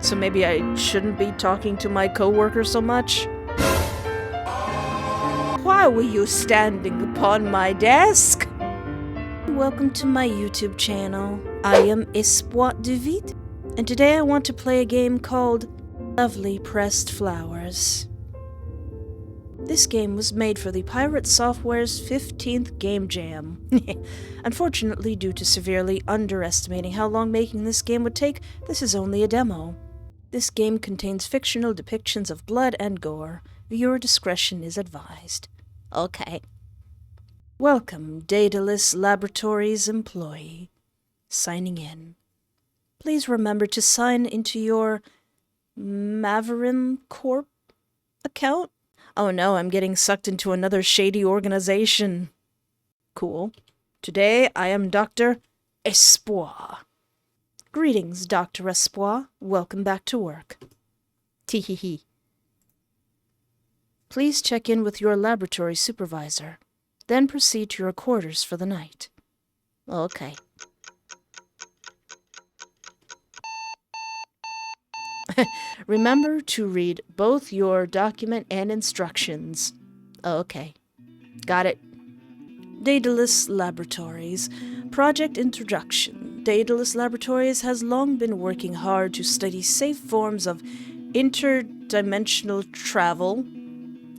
So maybe I shouldn't be talking to my coworker so much? Why were you standing upon my desk? Welcome to my YouTube channel. I am Espoir de Vite, and today I want to play a game called Lovely Pressed Flowers. This game was made for the Pirate Software's 15th Game Jam. Unfortunately, due to severely underestimating how long making this game would take, this is only a demo. This game contains fictional depictions of blood and gore. Viewer discretion is advised. Okay. Welcome, Daedalus Laboratory's employee. Signing in. Please remember to sign into your Maverin Corp account. Oh no, I'm getting sucked into another shady organization. Cool. Today I am Dr. Espoir. Greetings, Dr. Espoir. Welcome back to work. Teehee. Please check in with your laboratory supervisor. Then proceed to your quarters for the night. Okay. Remember to read both your document and instructions. Okay. Got it. Daedalus Laboratories. Project Introduction. Daedalus Laboratories has long been working hard to study safe forms of interdimensional travel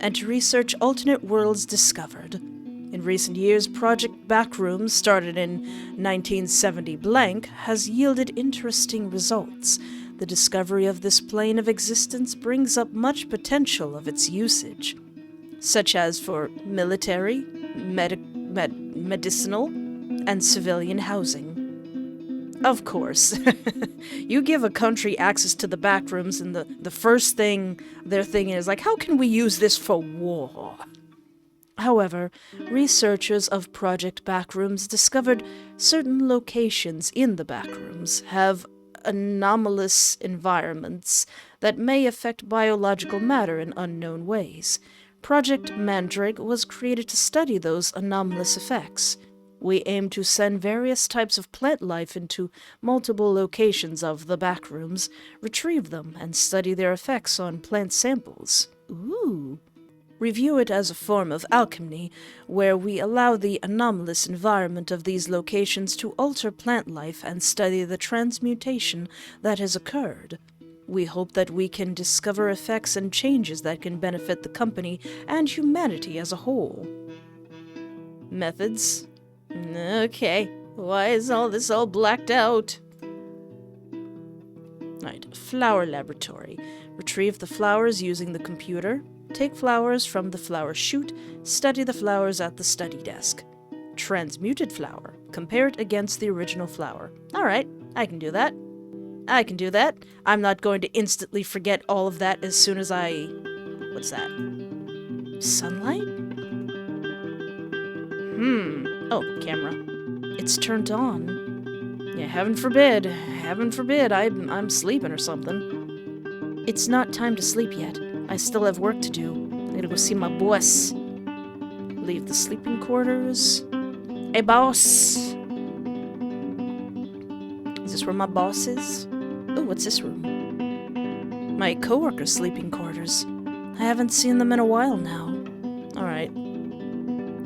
and to research alternate worlds discovered. In recent years, Project Backrooms, started in 1970 blank, has yielded interesting results. The discovery of this plane of existence brings up much potential of its usage, such as for military, medicinal, and civilian housing. Of course, you give a country access to the backrooms, and the first thing they're thinking is like, how can we use this for war? However, researchers of Project Backrooms discovered certain locations in the backrooms have anomalous environments that may affect biological matter in unknown ways. Project Mandrake was created to study those anomalous effects. We aim to send various types of plant life into multiple locations of the backrooms, retrieve them, and study their effects on plant samples. Ooh. Review it as a form of alchemy, where we allow the anomalous environment of these locations to alter plant life and study the transmutation that has occurred. We hope that we can discover effects and changes that can benefit the company and humanity as a whole. Methods? Okay, why is all this all blacked out? Right, Flower Laboratory. Retrieve the flowers using the computer. Take flowers from the flower shoot. Study the flowers at the study desk. Transmuted flower. Compare it against the original flower. Alright, I can do that. I'm not going to instantly forget all of that as soon as I... What's that? Sunlight? Oh, camera. It's turned on. Yeah, heaven forbid, I'm sleeping or something. It's not time to sleep yet. I still have work to do. I gotta go see my boss. Leave the sleeping quarters. Hey, boss! Is this where my boss is? Oh, what's this room? My coworkers' sleeping quarters. I haven't seen them in a while now. Alright.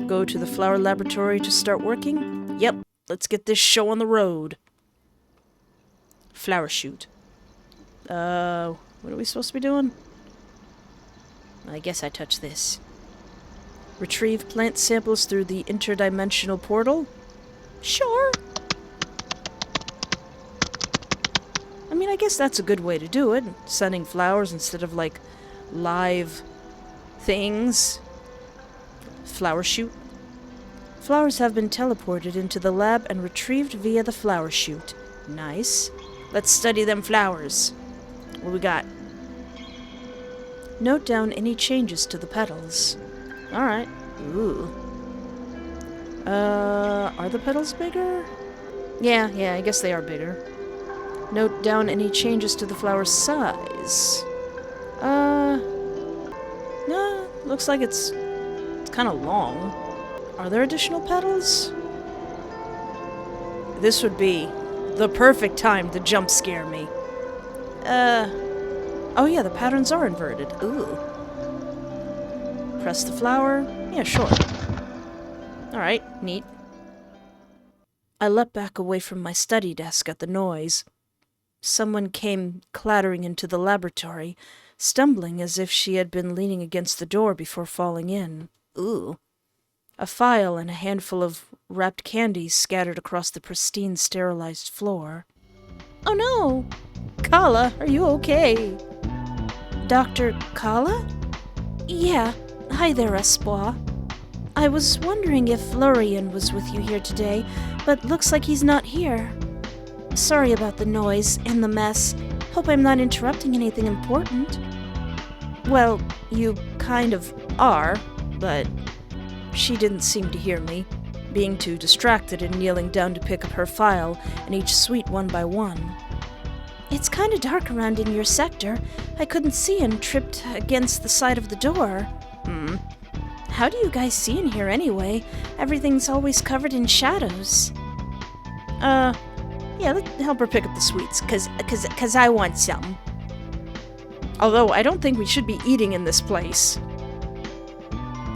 Go to the Flower Laboratory to start working? Yep, let's get this show on the road. Flower shoot. What are we supposed to be doing? I guess I touch this. Retrieve plant samples through the interdimensional portal? Sure. I mean, I guess that's a good way to do it. Sending flowers instead of, like, live things. Flower shoot. Flowers have been teleported into the lab and retrieved via the flower shoot. Nice. Let's study them flowers. What we got? Note down any changes to the petals. Alright. Ooh. Are the petals bigger? Yeah, I guess they are bigger. Note down any changes to the flower's size. No, looks like it's kind of long. Are there additional petals? This would be the perfect time to jump scare me. Oh yeah, the patterns are inverted. Ooh. Press the flower. Yeah, sure. Alright, neat. I leapt back away from my study desk at the noise. Someone came clattering into the laboratory, stumbling as if she had been leaning against the door before falling in. Ooh. A file and a handful of wrapped candies scattered across the pristine, sterilized floor. Oh no! Calla, are you okay? Dr. Calla? Yeah. Hi there, Espoir. I was wondering if Florian was with you here today, but looks like he's not here. Sorry about the noise and the mess. Hope I'm not interrupting anything important. Well, you kind of are, but she didn't seem to hear me, being too distracted and kneeling down to pick up her file and each suite one by one. It's kind of dark around in your sector. I couldn't see and tripped against the side of the door. How do you guys see in here anyway? Everything's always covered in shadows. Yeah, let's help her pick up the sweets, cause I want some. Although, I don't think we should be eating in this place.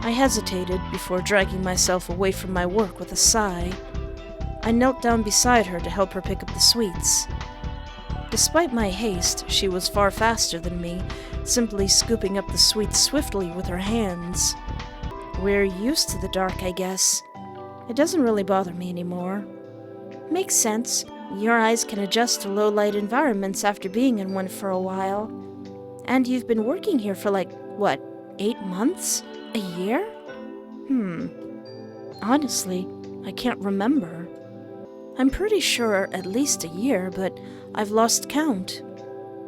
I hesitated before dragging myself away from my work with a sigh. I knelt down beside her to help her pick up the sweets. Despite my haste, she was far faster than me, simply scooping up the sweets swiftly with her hands. We're used to the dark, I guess. It doesn't really bother me anymore. Makes sense. Your eyes can adjust to low-light environments after being in one for a while. And you've been working here for 8 months? A year? Honestly, I can't remember. I'm pretty sure at least a year, but I've lost count.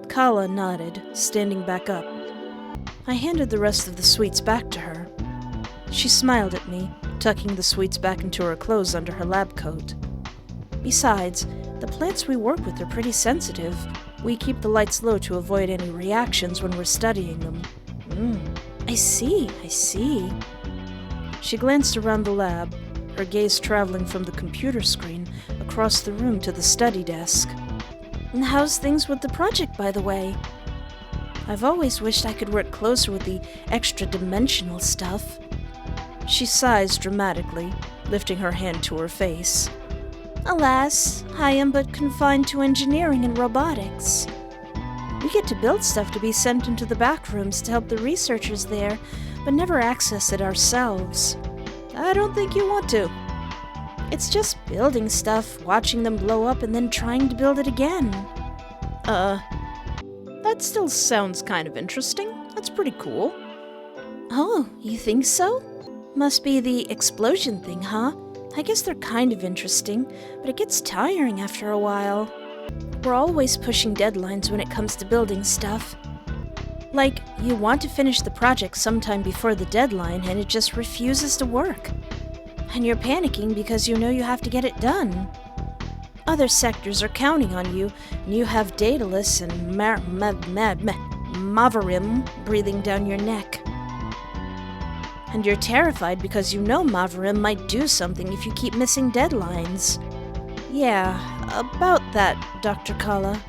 Calla nodded, standing back up. I handed the rest of the sweets back to her. She smiled at me, tucking the sweets back into her clothes under her lab coat. Besides, the plants we work with are pretty sensitive. We keep the lights low to avoid any reactions when we're studying them. I see. She glanced around the lab, her gaze traveling from the computer screen across the room to the study desk. And how's things with the project, by the way? I've always wished I could work closer with the extra-dimensional stuff. She sighs dramatically, lifting her hand to her face. Alas, I am but confined to engineering and robotics. We get to build stuff to be sent into the back rooms to help the researchers there, but never access it ourselves. I don't think you want to. It's just building stuff, watching them blow up, and then trying to build it again. That still sounds kind of interesting. That's pretty cool. Oh, you think so? Must be the explosion thing, huh? I guess they're kind of interesting, but it gets tiring after a while. We're always pushing deadlines when it comes to building stuff. Like, you want to finish the project sometime before the deadline and it just refuses to work. And you're panicking because you know you have to get it done. Other sectors are counting on you, and you have Daedalus and Mavarim breathing down your neck. And you're terrified because you know Mavarim might do something if you keep missing deadlines. Yeah, about that, Dr. Calla.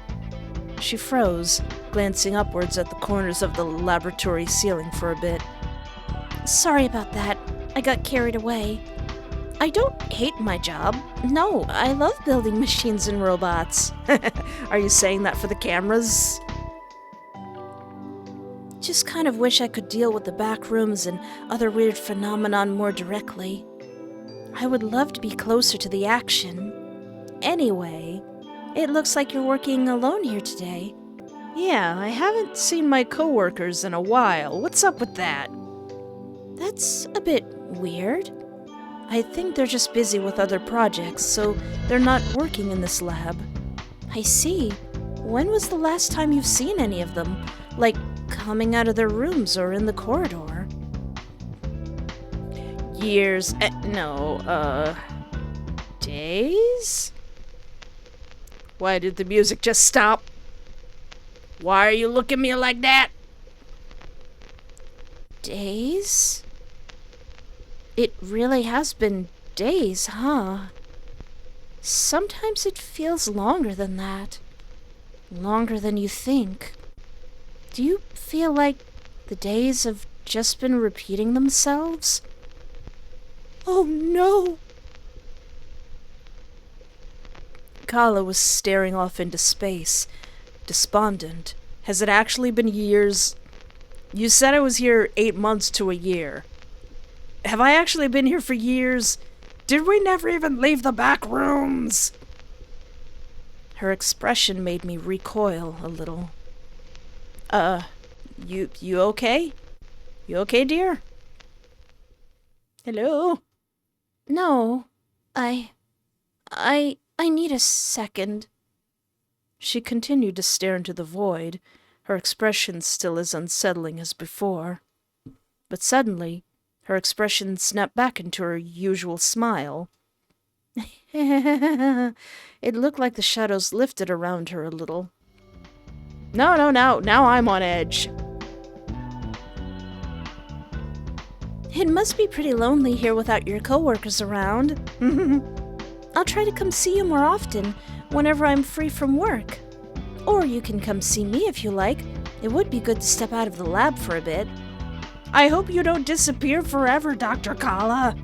She froze, glancing upwards at the corners of the laboratory ceiling for a bit. Sorry about that. I got carried away. I don't hate my job. No, I love building machines and robots. Are you saying that for the cameras? Just kind of wish I could deal with the back rooms and other weird phenomenon more directly. I would love to be closer to the action. Anyway, it looks like you're working alone here today. Yeah, I haven't seen my coworkers in a while. What's up with that? That's a bit weird. I think they're just busy with other projects, so they're not working in this lab. I see. When was the last time you've seen any of them? Like, coming out of their rooms or in the corridor? Years. Days? Why did the music just stop? Why are you looking at me like that? Days? It really has been days, huh? Sometimes it feels longer than that. Longer than you think. Do you feel like the days have just been repeating themselves? Oh no! Calla was staring off into space, despondent. Has it actually been years? You said I was here 8 months to a year. Have I actually been here for years? Did we never even leave the back rooms? Her expression made me recoil a little. You okay? You okay, dear? Hello? No, I need a second. She continued to stare into the void, her expression still as unsettling as before. But suddenly, her expression snapped back into her usual smile. It looked like the shadows lifted around her a little. No, now I'm on edge. It must be pretty lonely here without your coworkers around. I'll try to come see you more often, whenever I'm free from work. Or you can come see me if you like. It would be good to step out of the lab for a bit. I hope you don't disappear forever, Dr. Calla.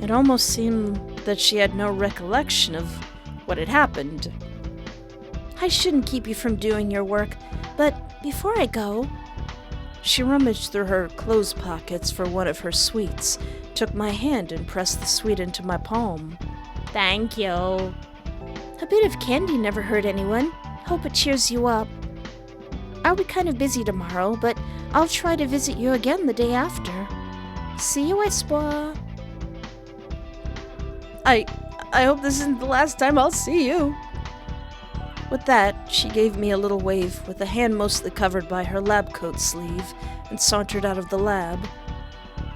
It almost seemed that she had no recollection of what had happened. I shouldn't keep you from doing your work, but before I go... She rummaged through her clothes pockets for one of her sweets, took my hand and pressed the sweet into my palm. Thank you. A bit of candy never hurt anyone. Hope it cheers you up. I'll be kind of busy tomorrow, but I'll try to visit you again the day after. See you, Espoir. I hope this isn't the last time I'll see you. With that, she gave me a little wave with a hand mostly covered by her lab coat sleeve and sauntered out of the lab.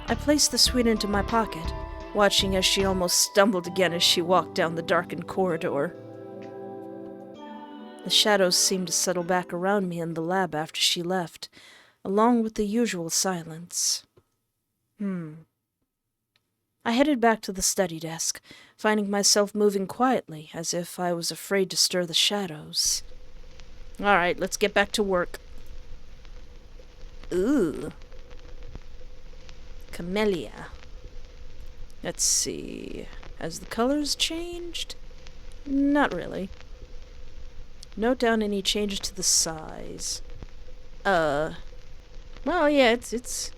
I placed the sweet into my pocket, watching as she almost stumbled again as she walked down the darkened corridor. The shadows seemed to settle back around me in the lab after she left, along with the usual silence. I headed back to the study desk, finding myself moving quietly, as if I was afraid to stir the shadows. All right, let's get back to work. Ooh. Camellia. Let's see. Has the colors changed? Not really. Note down any changes to the size. Well, yeah, it's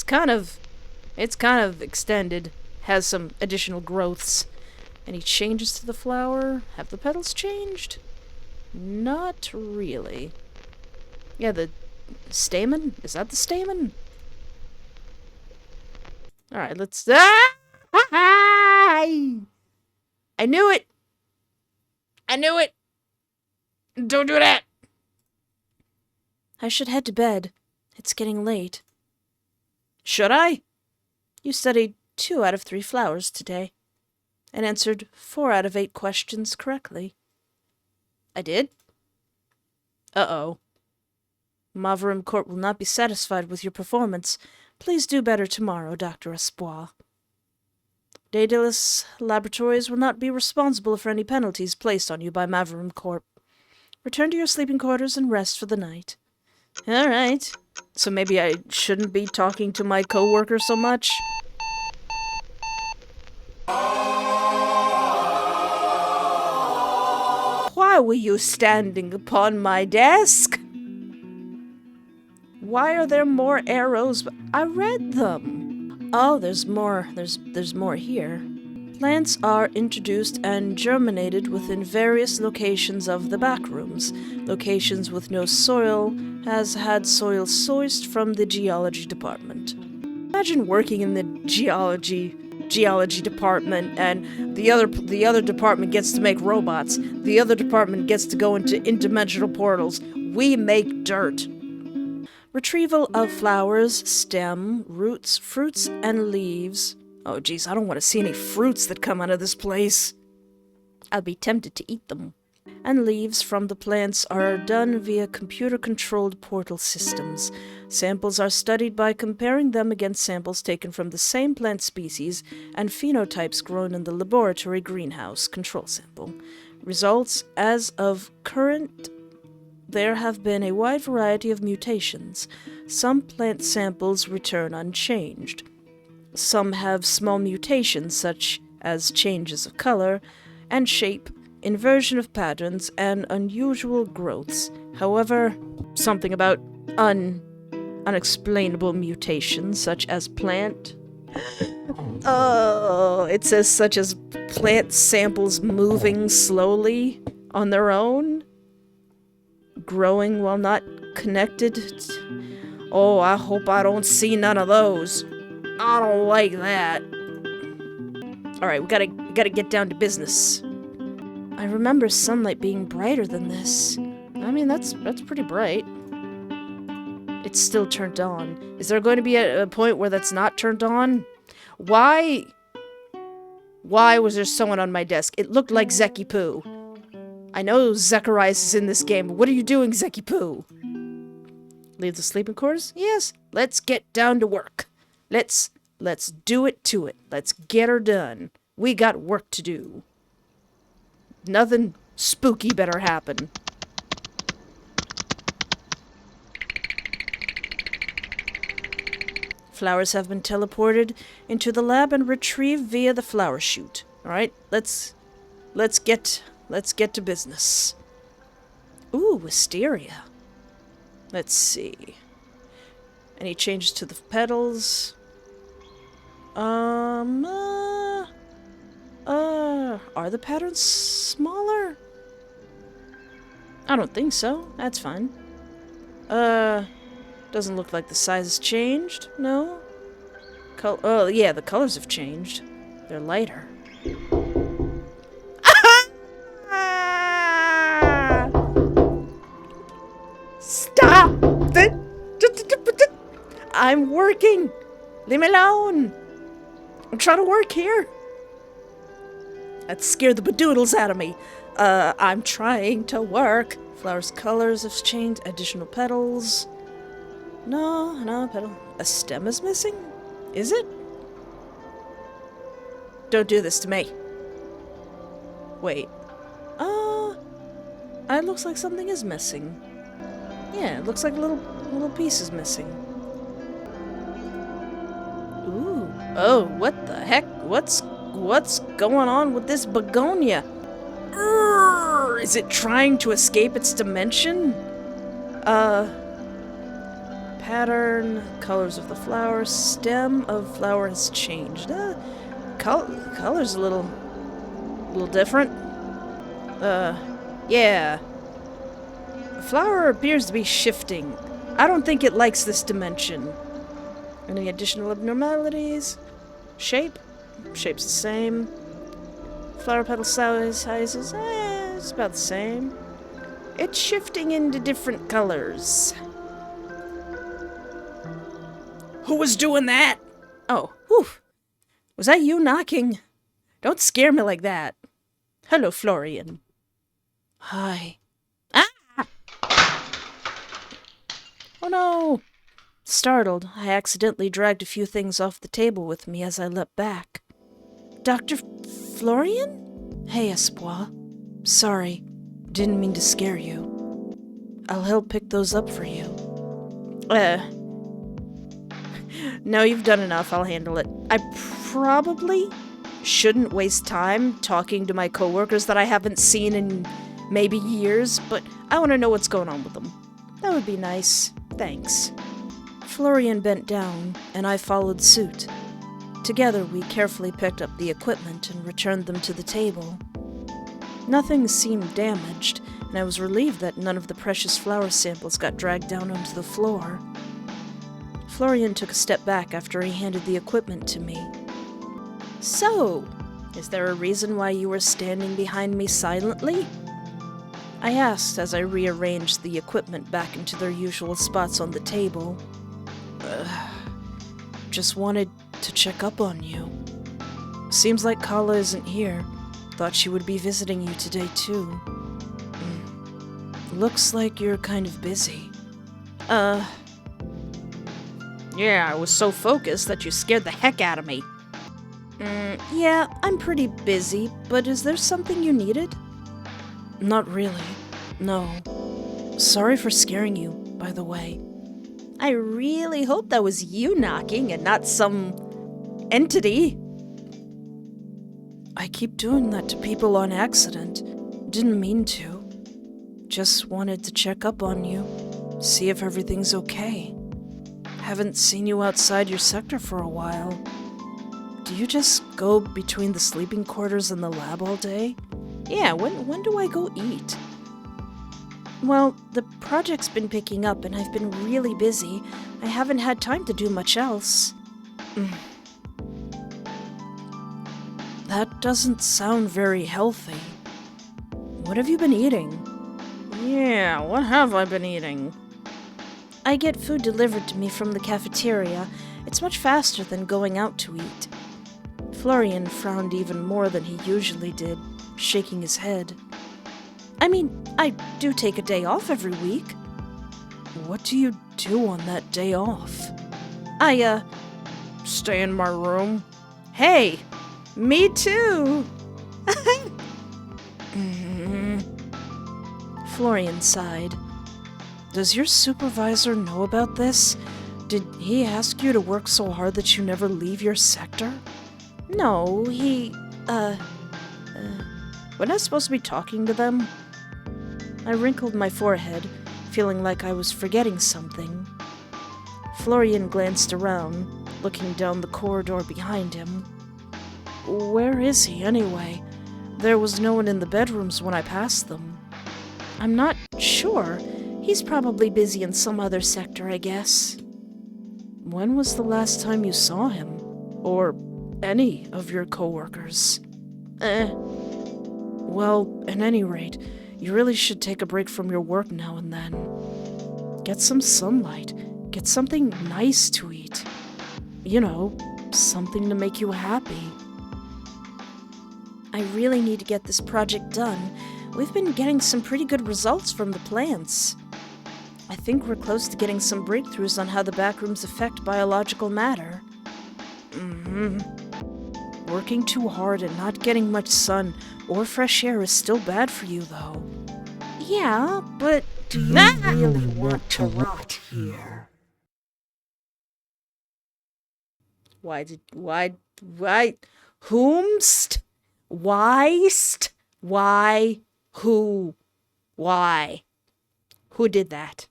kind of extended. Has some additional growths. Any changes to the flower? Have the petals changed? Not really. Yeah, the stamen? Is that the stamen? Alright, let's... I knew it! I knew it! Don't do that! I should head to bed. It's getting late. Should I? You studied 2 out of 3 flowers today, and answered 4 out of 8 questions correctly. I did? Uh-oh. Mavrum Court will not be satisfied with your performance. Please do better tomorrow, Dr. Espoir. Daedalus Laboratories will not be responsible for any penalties placed on you by Mavrum Corp. Return to your sleeping quarters and rest for the night. All right. So maybe I shouldn't be talking to my coworker so much? Why were you standing upon my desk? Why are there more arrows? I read them. Oh, there's more. There's more here. Plants are introduced and germinated within various locations of the backrooms. Locations with no soil has had soil sourced from the geology department. Imagine working in the geology department, and the other department gets to make robots. The other department gets to go into interdimensional portals. We make dirt. Retrieval of flowers, stem, roots, fruits, and leaves. Oh geez, I don't want to see any fruits that come out of this place. I'll be tempted to eat them. And leaves from the plants are done via computer-controlled portal systems. Samples are studied by comparing them against samples taken from the same plant species and phenotypes grown in the laboratory greenhouse control sample. Results as of current there have been a wide variety of mutations. Some plant samples return unchanged. Some have small mutations such as changes of color and shape, inversion of patterns, and unusual growths. However, something about unexplainable mutations such as plant... Oh, it says such as plant samples moving slowly on their own, growing while not connected. Oh, I hope I don't see none of those. I don't like that. Alright, we gotta get down to business. I remember sunlight being brighter than this. I mean, that's pretty bright. It's still turned on. Is there going to be a point where that's not turned on? Why was there someone on my desk? It looked like Zeki Poo. I know Zacharias is in this game, but what are you doing, Zeki Poo? Leave the sleeping quarters? Yes, let's get down to work. Let's do it to it. Let's get her done. We got work to do. Nothing spooky better happen. Flowers have been teleported into the lab and retrieved via the flower chute. Alright, let's get to business. Ooh, wisteria. Let's see. Any changes to the petals? Are the patterns smaller? I don't think so. That's fine. Doesn't look like the size has changed. No? Oh, yeah, the colors have changed. They're lighter. Stop! I'm working! Leave me alone! I'm trying to work here! That scared the badoodles out of me. I'm trying to work. Flowers' colors have changed. Additional petals. No petal. A stem is missing? Is it? Don't do this to me. Wait. It looks like something is missing. Yeah, it looks like a little piece is missing. Ooh. Oh, what the heck? What's going on with this begonia? Is it trying to escape its dimension? Pattern, colors of the flower, stem of flower has changed. Color's a little different. Yeah. The flower appears to be shifting. I don't think it likes this dimension. Any additional abnormalities? Shape? Shape's the same. Flower petal sizes? It's about the same. It's shifting into different colors. Who was doing that? Oh, whew. Was that you knocking? Don't scare me like that. Hello, Florian. Hi. Ah! Oh no! Startled, I accidentally dragged a few things off the table with me as I leapt back. Dr. Florian? Hey, Espoir. Sorry. Didn't mean to scare you. I'll help pick those up for you. No, you've done enough. I'll handle it. I probably shouldn't waste time talking to my coworkers that I haven't seen in maybe years, but I want to know what's going on with them. That would be nice. Thanks. Florian bent down, and I followed suit. Together, we carefully picked up the equipment and returned them to the table. Nothing seemed damaged, and I was relieved that none of the precious flower samples got dragged down onto the floor. Florian took a step back after he handed the equipment to me. So, is there a reason why you were standing behind me silently? I asked as I rearranged the equipment back into their usual spots on the table. Just wanted to check up on you. Seems like Calla isn't here. Thought she would be visiting you today, too. Looks like you're kind of busy. Yeah, I was so focused that you scared the heck out of me. Yeah, I'm pretty busy, but is there something you needed? Not really. No. Sorry for scaring you, by the way. I really hope that was you knocking and not some entity. I keep doing that to people on accident. Didn't mean to. Just wanted to check up on you, see if everything's okay. Haven't seen you outside your sector for a while. Do you just go between the sleeping quarters and the lab all day? Yeah, when do I go eat? Well, the project's been picking up and I've been really busy. I haven't had time to do much else. That doesn't sound very healthy. What have you been eating? Yeah, what have I been eating? I get food delivered to me from the cafeteria. It's much faster than going out to eat. Florian frowned even more than he usually did, shaking his head. I mean, I do take a day off every week. What do you do on that day off? I, stay in my room. Hey, me too! Florian sighed. Does your supervisor know about this? Did he ask you to work so hard that you never leave your sector? No, we're not supposed to be talking to them? I wrinkled my forehead, feeling like I was forgetting something. Florian glanced around, looking down the corridor behind him. Where is he, anyway? There was no one in the bedrooms when I passed them. I'm not sure. He's probably busy in some other sector, I guess. When was the last time you saw him? Or any of your coworkers? Well, at any rate, you really should take a break from your work now and then. Get some sunlight. Get something nice to eat. You know, something to make you happy. I really need to get this project done. We've been getting some pretty good results from the plants. I think we're close to getting some breakthroughs on how the backrooms affect biological matter. Working too hard and not getting much sun or fresh air is still bad for you, though. Yeah, but do you really want to rot here? Whomst? Whyst? Why? Who? Why? Who did that?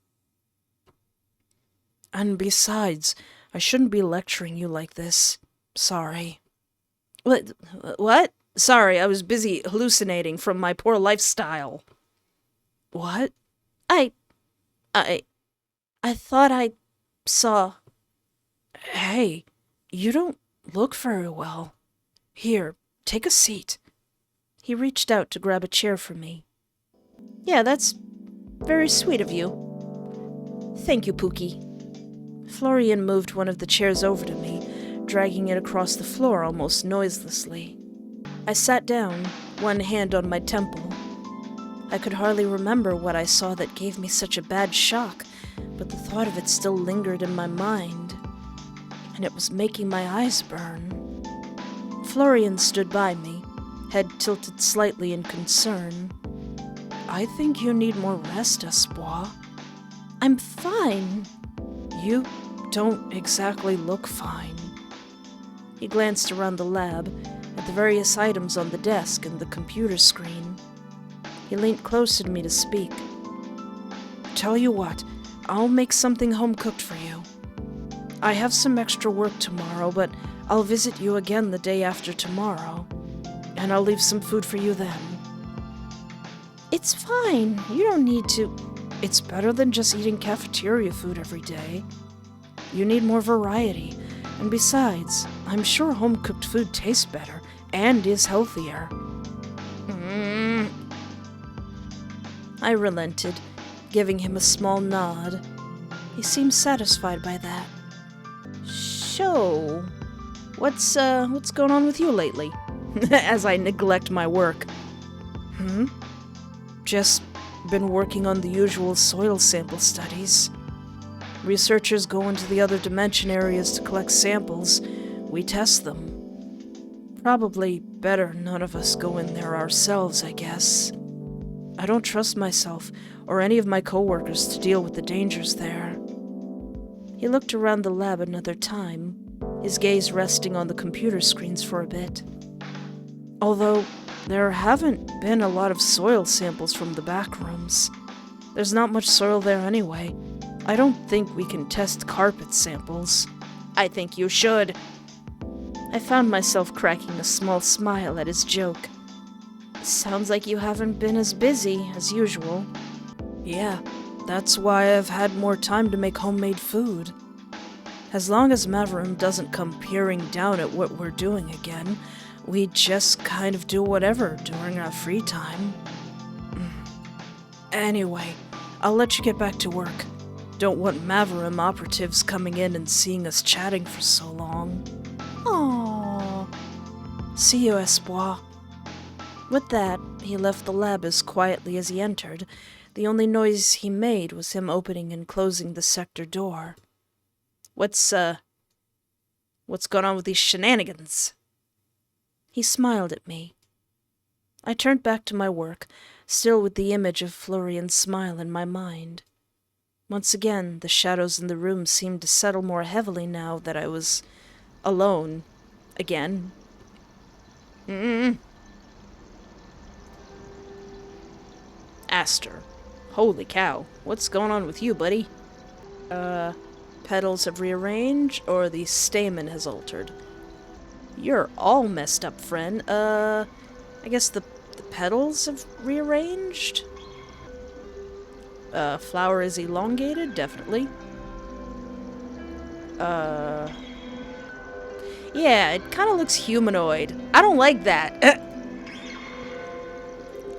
And besides, I shouldn't be lecturing you like this. Sorry. What? Sorry, I was busy hallucinating from my poor lifestyle. What? I thought I saw... Hey, you don't look very well. Here, take a seat. He reached out to grab a chair for me. Yeah, that's very sweet of you. Thank you, Pookie. Florian moved one of the chairs over to me, dragging it across the floor almost noiselessly. I sat down, one hand on my temple. I could hardly remember what I saw that gave me such a bad shock, but the thought of it still lingered in my mind, and it was making my eyes burn. Florian stood by me, head tilted slightly in concern. I think you need more rest, Espoir. I'm fine. You don't exactly look fine. He glanced around the lab, at the various items on the desk and the computer screen. He leaned closer to me to speak. Tell you what, I'll make something home-cooked for you. I have some extra work tomorrow, but I'll visit you again the day after tomorrow, and I'll leave some food for you then. It's fine. You don't need to. It's better than just eating cafeteria food every day. You need more variety, and besides, I'm sure home-cooked food tastes better and is healthier. I relented, giving him a small nod. He seemed satisfied by that. So, what's going on with you lately? As I neglect my work. Just been working on the usual soil sample studies. Researchers go into the other dimension areas to collect samples. We test them. Probably better none of us go in there ourselves, I guess. I don't trust myself or any of my coworkers to deal with the dangers there. He looked around the lab another time, his gaze resting on the computer screens for a bit. Although there haven't been a lot of soil samples from the back rooms. There's not much soil there anyway. I don't think we can test carpet samples. I think you should. I found myself cracking a small smile at his joke. Sounds like you haven't been as busy as usual. Yeah, that's why I've had more time to make homemade food. As long as Maverick doesn't come peering down at what we're doing again, we just kind of do whatever during our free time. Anyway, I'll let you get back to work. Don't want Maverick operatives coming in and seeing us chatting for so long. Aww. See you, Espoir. With that, he left the lab as quietly as he entered. The only noise he made was him opening and closing the sector door. What's going on with these shenanigans? He smiled at me. I turned back to my work, still with the image of Florian's smile in my mind. Once again, the shadows in the room seemed to settle more heavily now that I was alone again. Aster. Holy cow. What's going on with you, buddy? Petals have rearranged, or the stamen has altered? You're all messed up, friend. I guess the petals have rearranged? Flower is elongated? Definitely. Yeah, it kind of looks humanoid. I don't like that.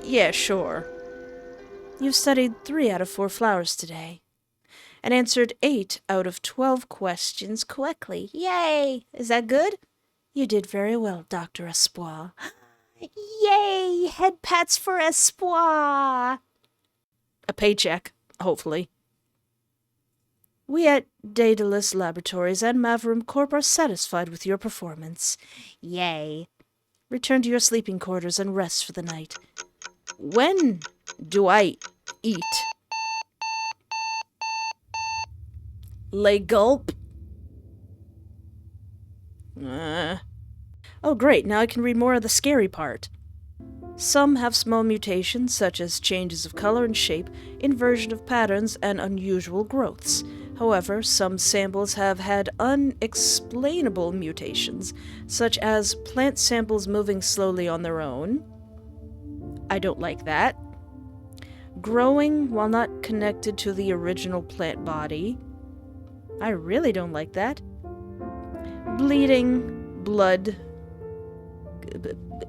Yeah, sure. You've studied 3 out of 4 flowers today, and answered 8 out of 12 questions correctly. Yay! Is that good? You did very well, Dr. Espoir. Yay! Head pats for Espoir! A paycheck, hopefully. We at Daedalus Laboratories and Maverick Corp are satisfied with your performance. Yay. Return to your sleeping quarters and rest for the night. When do I eat? Lay gulp. Oh great, now I can read more of the scary part. Some have small mutations, such as changes of color and shape, inversion of patterns, and unusual growths. However, some samples have had unexplainable mutations, such as plant samples moving slowly on their own. I don't like that. Growing while not connected to the original plant body. I really don't like that. Bleeding, blood,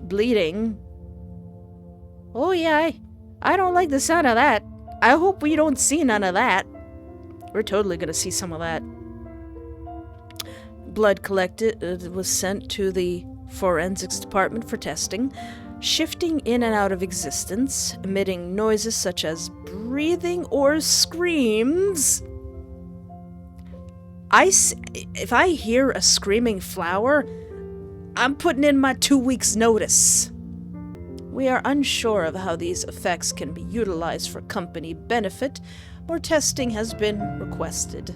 bleeding. Oh yeah, I don't like the sound of that. I hope we don't see none of that. We're totally gonna see some of that. Blood collected was sent to the forensics department for testing, shifting in and out of existence, emitting noises such as breathing or screams. If I hear a screaming flower, I'm putting in my 2 weeks' notice. We are unsure of how these effects can be utilized for company benefit. More testing has been requested.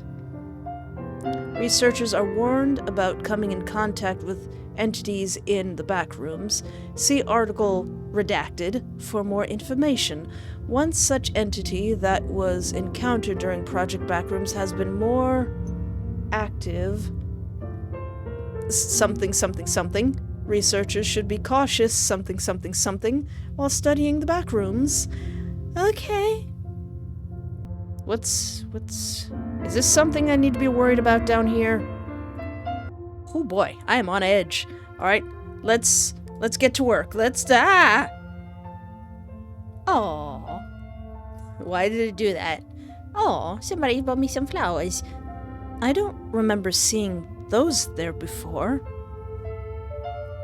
Researchers are warned about coming in contact with entities in the back rooms. See article redacted for more information. One such entity that was encountered during Project Backrooms has been more active. Something, something, something. Researchers should be cautious, something, something, something, while studying the back rooms. Okay. Is this something I need to be worried about down here? Oh boy, I am on edge. Alright, let's get to work. Aww. Why did it do that? Oh, somebody bought me some flowers. I don't remember seeing those there before.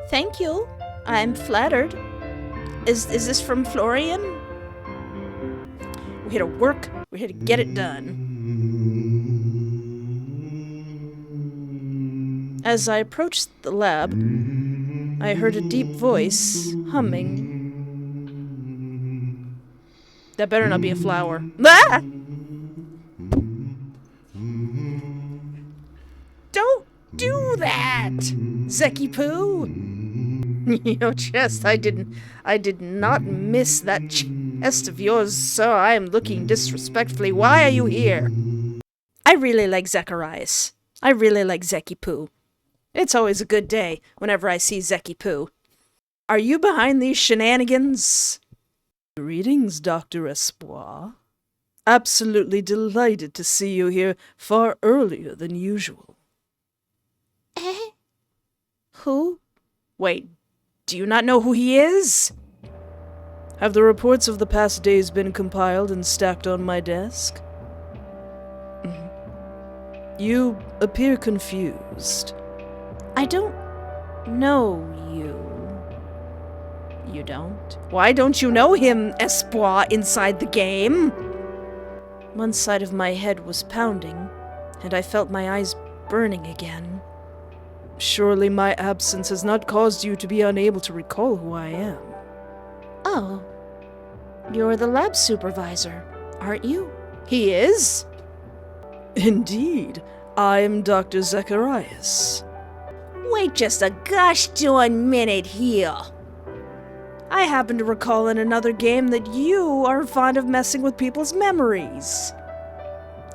Thank you. I'm flattered. Is this from Florian? We're here to work. We're here to get it done. As I approached the lab, I heard a deep voice humming. That better not be a flower. Ah! Don't do that, Zeki Poo. I did not miss that chest of yours, so I am looking disrespectfully. Why are you here? I really like Zacharias. I really like Zeki Poo. It's always a good day whenever I see Zeki Poo. Are you behind these shenanigans? Greetings, Dr. Espoir. Absolutely delighted to see you here far earlier than usual. Who? Wait, do you not know who he is? Have the reports of the past days been compiled and stacked on my desk? You appear confused. I don't know you. You don't? Why don't you know him, Espoir, inside the game? One side of my head was pounding, and I felt my eyes burning again. Surely my absence has not caused you to be unable to recall who I am. Oh, you're the lab supervisor, aren't you? He is? Indeed, I'm Dr. Zacharias. Wait just a gosh darn minute here. I happen to recall in another game that you are fond of messing with people's memories.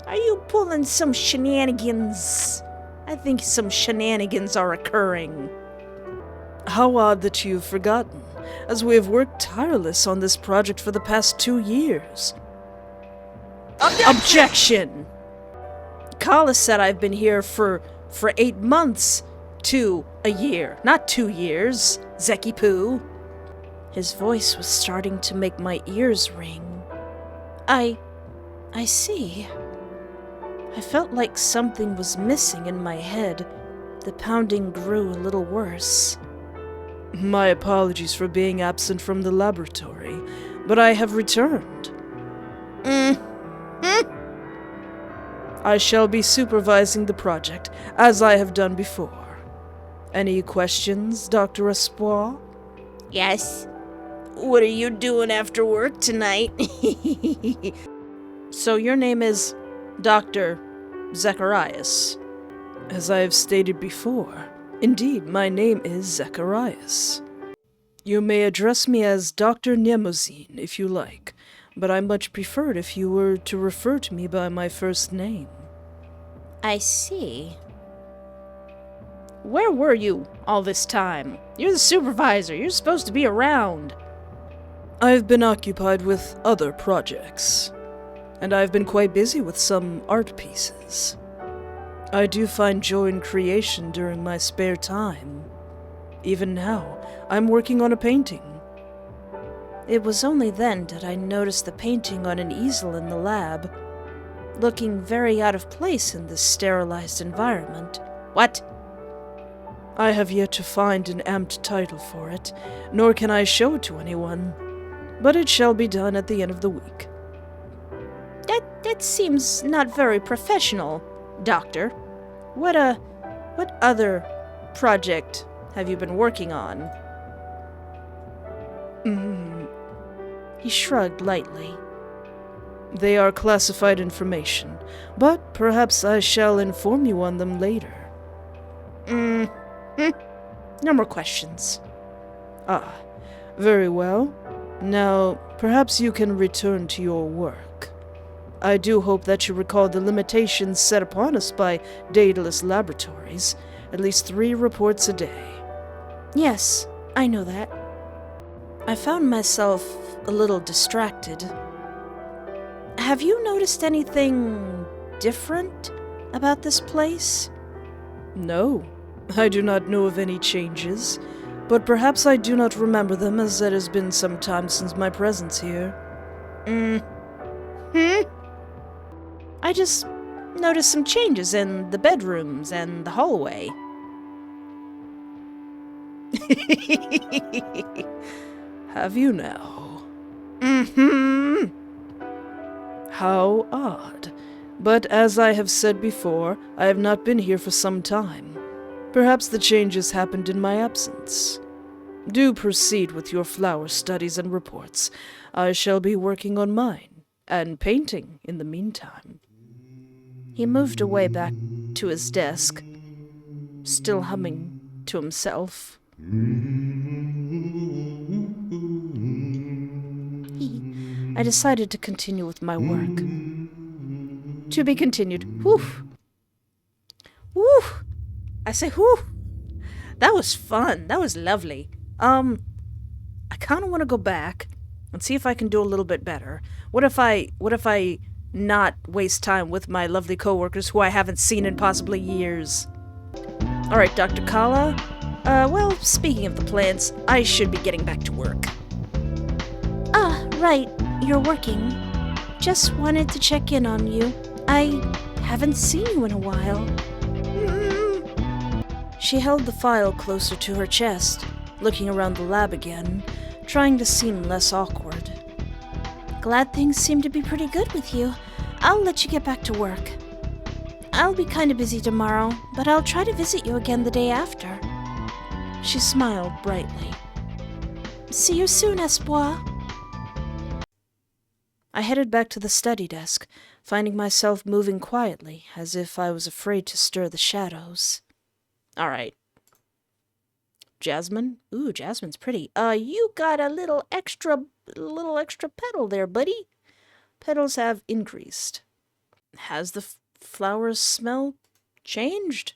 Are you pulling some shenanigans? I think some shenanigans are occurring. How odd that you've forgotten, as we have worked tireless on this project for the past 2 years. Objection! Calla said I've been here for 8 months to a year, not 2 years, Zeki Poo. His voice was starting to make my ears ring. I see. I felt like something was missing in my head. The pounding grew a little worse. My apologies for being absent from the laboratory, but I have returned. I shall be supervising the project, as I have done before. Any questions, Dr. Espoir? Yes. What are you doing after work tonight? So your name is Dr. Zacharias. As I have stated before, indeed, my name is Zacharias. You may address me as Dr. Nemozine if you like, but I much prefer it if you were to refer to me by my first name. I see. Where were you all this time? You're the supervisor. You're supposed to be around. I've been occupied with other projects, and I've been quite busy with some art pieces. I do find joy in creation during my spare time. Even now, I'm working on a painting. It was only then that I noticed the painting on an easel in the lab, looking very out of place in this sterilized environment. What? I have yet to find an apt title for it, nor can I show it to anyone, but it shall be done at the end of the week. That seems not very professional, Doctor. What other project have you been working on? He shrugged lightly. They are classified information, but perhaps I shall inform you on them later. No more questions. Ah, very well. Now, perhaps you can return to your work. I do hope that you recall the limitations set upon us by Daedalus Laboratories. At least 3 reports a day. Yes, I know that. I found myself a little distracted. Have you noticed anything different about this place? No, I do not know of any changes, but perhaps I do not remember them, as it has been some time since my presence here. I just noticed some changes in the bedrooms and the hallway. Have you now? How odd. But as I have said before, I have not been here for some time. Perhaps the changes happened in my absence. Do proceed with your flower studies and reports. I shall be working on mine, and painting in the meantime. He moved away back to his desk, still humming to himself. I decided to continue with my work. To be continued. Whew. Whew. I say whew. That was fun. That was lovely. I kind of want to go back and see if I can do a little bit better. What if I not waste time with my lovely coworkers who I haven't seen in possibly years? All right, Dr. Calla. Well, speaking of the plants, I should be getting back to work. Ah, right. You're working. Just wanted to check in on you. I haven't seen you in a while. She held the file closer to her chest, looking around the lab again, trying to seem less awkward. Glad things seem to be pretty good with you. I'll let you get back to work. I'll be kind of busy tomorrow, but I'll try to visit you again the day after. She smiled brightly. See you soon, Espoir. I headed back to the study desk, finding myself moving quietly, as if I was afraid to stir the shadows. All right. Jasmine? Ooh, Jasmine's pretty. You got a little extra petal there, buddy. Petals have increased. Has the flower's smell changed?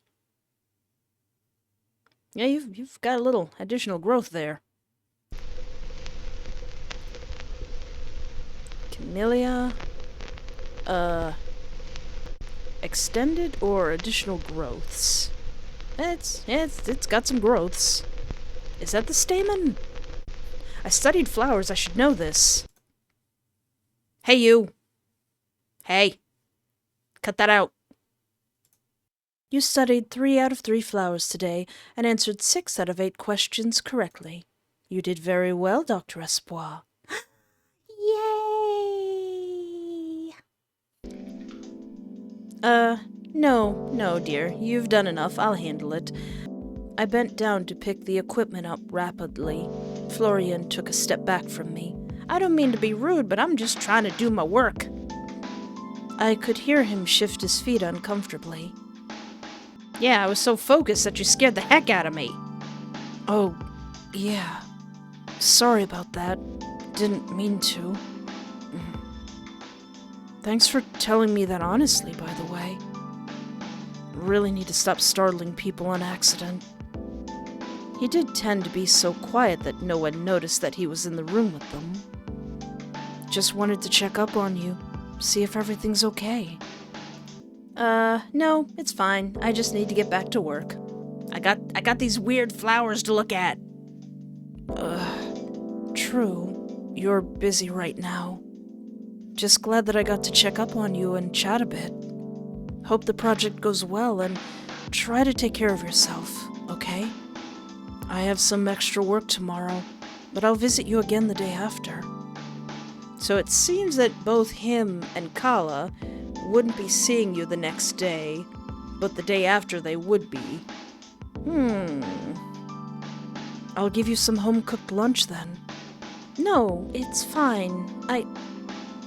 Yeah, you've got a little additional growth there. Camellia. Extended or additional growths? It's got some growths. Is that the stamen? I studied flowers, I should know this. Hey, you. Hey. Cut that out. You studied 3 out of 3 flowers today and answered 6 out of 8 questions correctly. You did very well, Dr. Espoir. Yay! No, dear. You've done enough. I'll handle it. I bent down to pick the equipment up rapidly. Florian took a step back from me. I don't mean to be rude, but I'm just trying to do my work. I could hear him shift his feet uncomfortably. Yeah, I was so focused that you scared the heck out of me. Oh, yeah. Sorry about that. Didn't mean to. Thanks for telling me that honestly, by the way. Really need to stop startling people on accident. He did tend to be so quiet that no one noticed that he was in the room with them. Just wanted to check up on you, see if everything's okay. No, it's fine. I just need to get back to work. I got these weird flowers to look at. True. You're busy right now. Just glad that I got to check up on you and chat a bit. Hope the project goes well and try to take care of yourself, okay? I have some extra work tomorrow, but I'll visit you again the day after. So it seems that both him and Calla wouldn't be seeing you the next day, but the day after they would be. I'll give you some home-cooked lunch then. No, it's fine.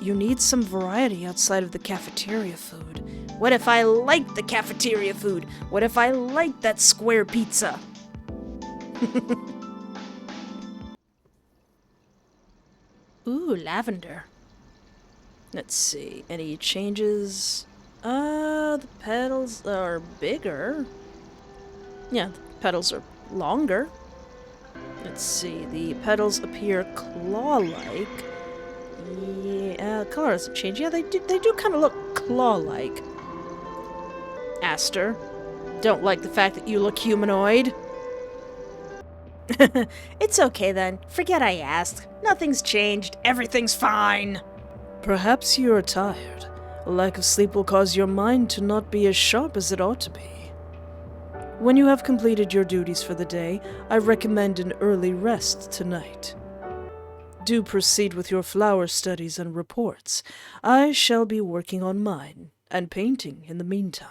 You need some variety outside of the cafeteria food. What if I liked the cafeteria food? What if I liked that square pizza? Ooh, lavender. Let's see, any changes? The petals are bigger. Yeah, the petals are longer. Let's see, the petals appear claw-like. Yeah, color doesn't change. Yeah, they do kind of look claw-like. Aster, don't like the fact that you look humanoid. It's okay then. Forget I asked. Nothing's changed. Everything's fine. Perhaps you are tired. A lack of sleep will cause your mind to not be as sharp as it ought to be. When you have completed your duties for the day, I recommend an early rest tonight. Do proceed with your flower studies and reports. I shall be working on mine, and painting in the meantime.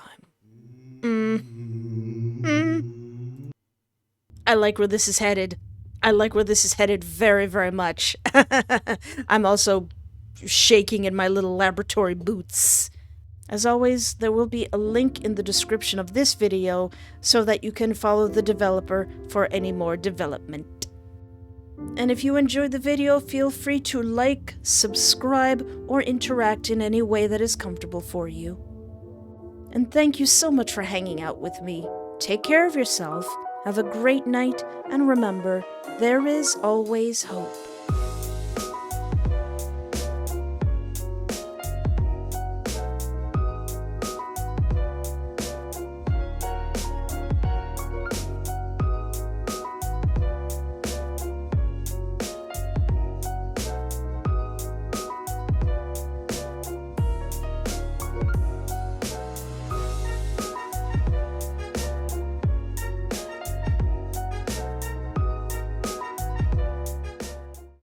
I like where this is headed. I like where this is headed very, very much. I'm also shaking in my little laboratory boots. As always, there will be a link in the description of this video so that you can follow the developer for any more development. And if you enjoyed the video, feel free to like, subscribe, or interact in any way that is comfortable for you. And thank you so much for hanging out with me. Take care of yourself, have a great night, and remember, there is always hope.